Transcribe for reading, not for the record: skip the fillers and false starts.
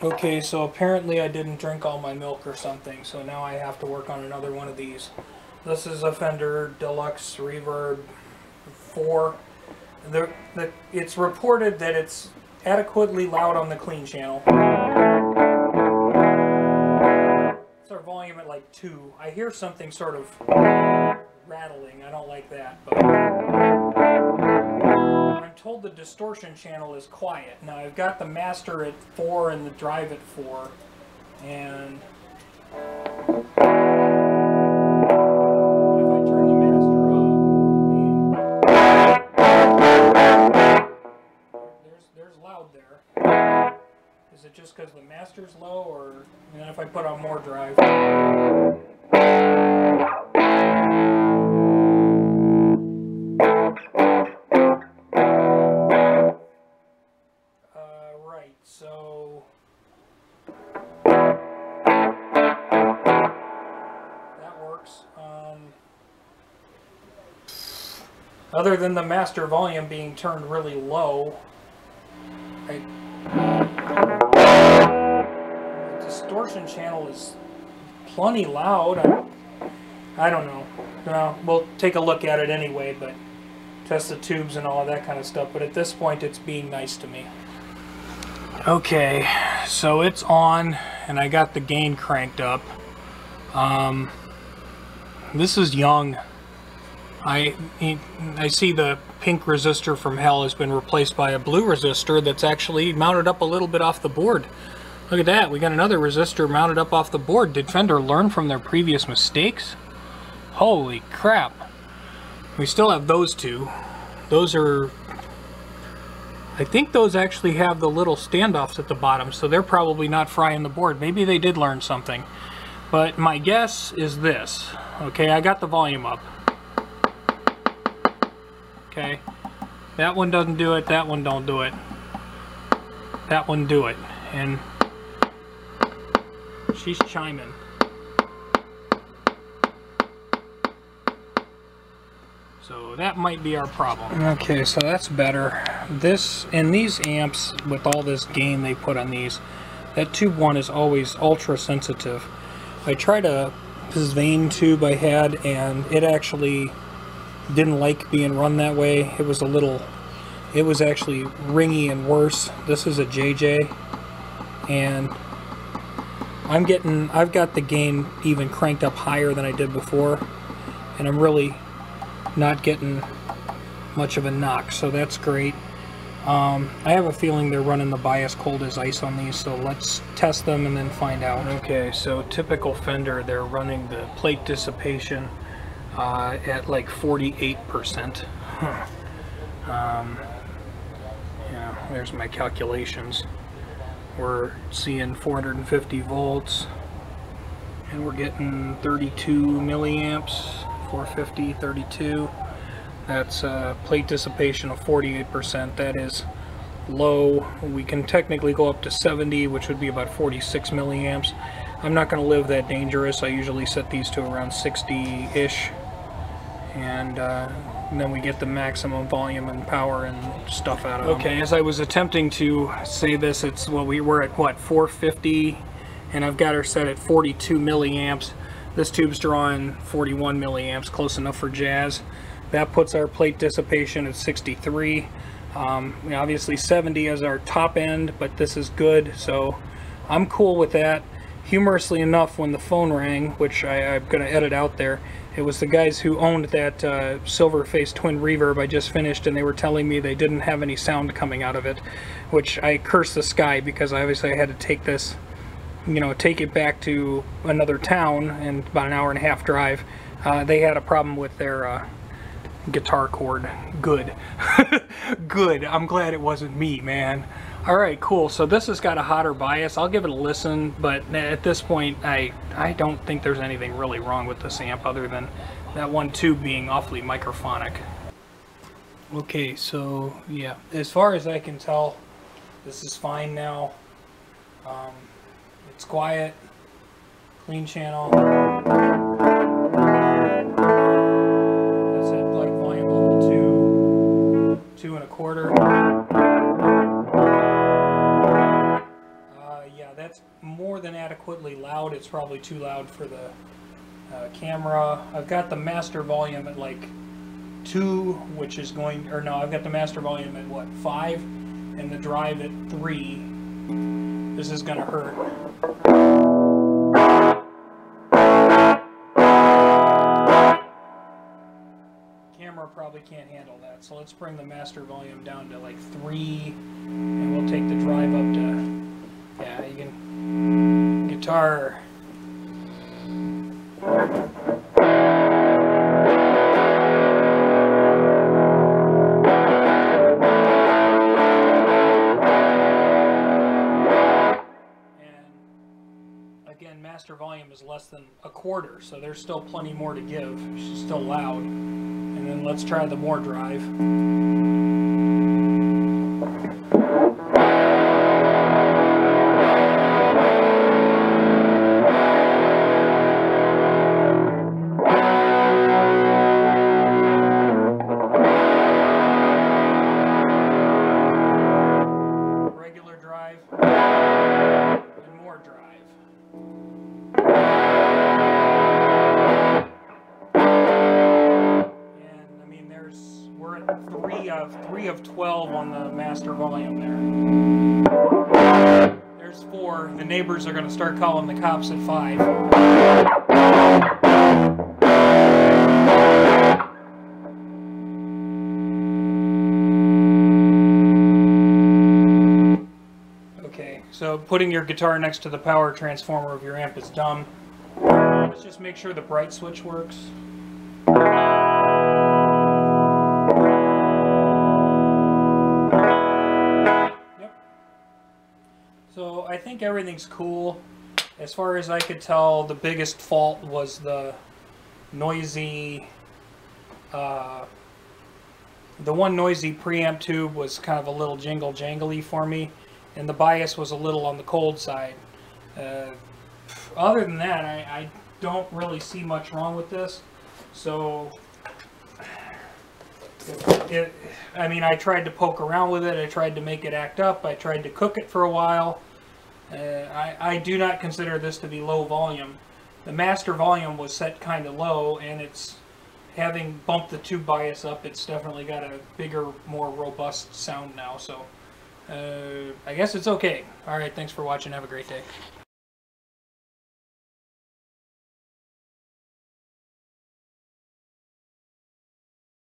Okay, so apparently I didn't drink all my milk or something, so now I have to work on another one of these. This is a Fender Deluxe Reverb 4. It's reported that it's adequately loud on the clean channel. It's our volume at like 2. I hear something sort of rattling. I don't like that, but I'm told the distortion channel is quiet. Now I've got the master at 4 and the drive at 4, and if I turn the master up, there's loud there. Is it just because the master's low, or and then if I put on more drive? Right, so that works. Other than the master volume being turned really low, the distortion channel is plenty loud. I don't know. No, we'll take a look at it anyway, but test the tubes and all of that kind of stuff. But at this point, it's being nice to me. Okay, so it's on, and I got the gain cranked up. This is young. I see the pink resistor from hell has been replaced by a blue resistor that's actually mounted up a little bit off the board. Look at that, we got another resistor mounted up off the board. Did Fender learn from their previous mistakes? Holy crap. We still have those two. Those are, I think those actually have the little standoffs at the bottom, so they're probably not frying the board. Maybe they did learn something. But my guess is this. Okay, I got the volume up. Okay, that one doesn't do it, that one don't do it. That one do it, and she's chiming. So that might be our problem. Okay, so that's better. This, and these amps, with all this gain they put on these, that tube 1 is always ultra sensitive. I tried this vein tube I had, and it actually didn't like being run that way. It was actually ringy and worse. This is a JJ, and I've got the gain even cranked up higher than I did before, and I'm really not getting much of a knock, so that's great. I have a feeling they're running the bias cold as ice on these, so let's test them and then find out. Okay, so typical Fender, they're running the plate dissipation at like 48%. Yeah, there's my calculations. We're seeing 450 volts, and we're getting 32 milliamps. 450, 32. That's plate dissipation of 48%. That is low. We can technically go up to 70, which would be about 46 milliamps. I'm not going to live that dangerous. I usually set these to around 60-ish, and then we get the maximum volume and power and stuff out of them. Okay, as I was attempting to say this, it's we're at what, 450, and I've got her set at 42 milliamps. This tube's drawing 41 milliamps, close enough for jazz. That puts our plate dissipation at 63. Obviously 70 is our top end, but this is good, so I'm cool with that. Humorously enough, when the phone rang, which I'm going to edit out there, it was the guys who owned that silver-faced twin reverb I just finished, and they were telling me they didn't have any sound coming out of it, which I cursed the sky, because obviously I had to take this, you know, take it back to another town, and about an hour-and-a-half drive. They had a problem with their guitar cord. Good. Good. I'm glad it wasn't me, man. Alright, cool. So this has got a hotter bias. I'll give it a listen, but at this point, I don't think there's anything really wrong with this amp other than that one tube being awfully microphonic. Okay, so yeah, as far as I can tell, this is fine now. It's quiet, clean channel. That's at like volume level 2, 2 1/4. Yeah, inadequately loud. It's probably too loud for the camera. I've got the master volume at like 2, which is going, or no, I've got the master volume at what, 5, and the drive at 3. This is gonna hurt. Camera probably can't handle that, so let's bring the master volume down to like 3, and we'll take the drive up to, yeah, you can, guitar. Again, master volume is less than 1/4, so there's still plenty more to give. It's still loud. And then let's try the more drive. Regular drive and more drive. We're at 3 of 12 on the master volume there. There's 4. The neighbors are going to start calling the cops at 5. Okay, so putting your guitar next to the power transformer of your amp is dumb. Let's just make sure the bright switch works. So I think everything's cool. As far as I could tell, the biggest fault was the noisy, the one noisy preamp tube was kind of a little jangly for me, and the bias was a little on the cold side. Other than that, I don't really see much wrong with this. So, I mean, I tried to poke around with it, I tried to make it act up, I tried to cook it for a while. I do not consider this to be low volume. The master volume was set kind of low, and it's, having bumped the tube bias up, it's definitely got a bigger, more robust sound now, so I guess it's okay. Alright, thanks for watching, have a great day.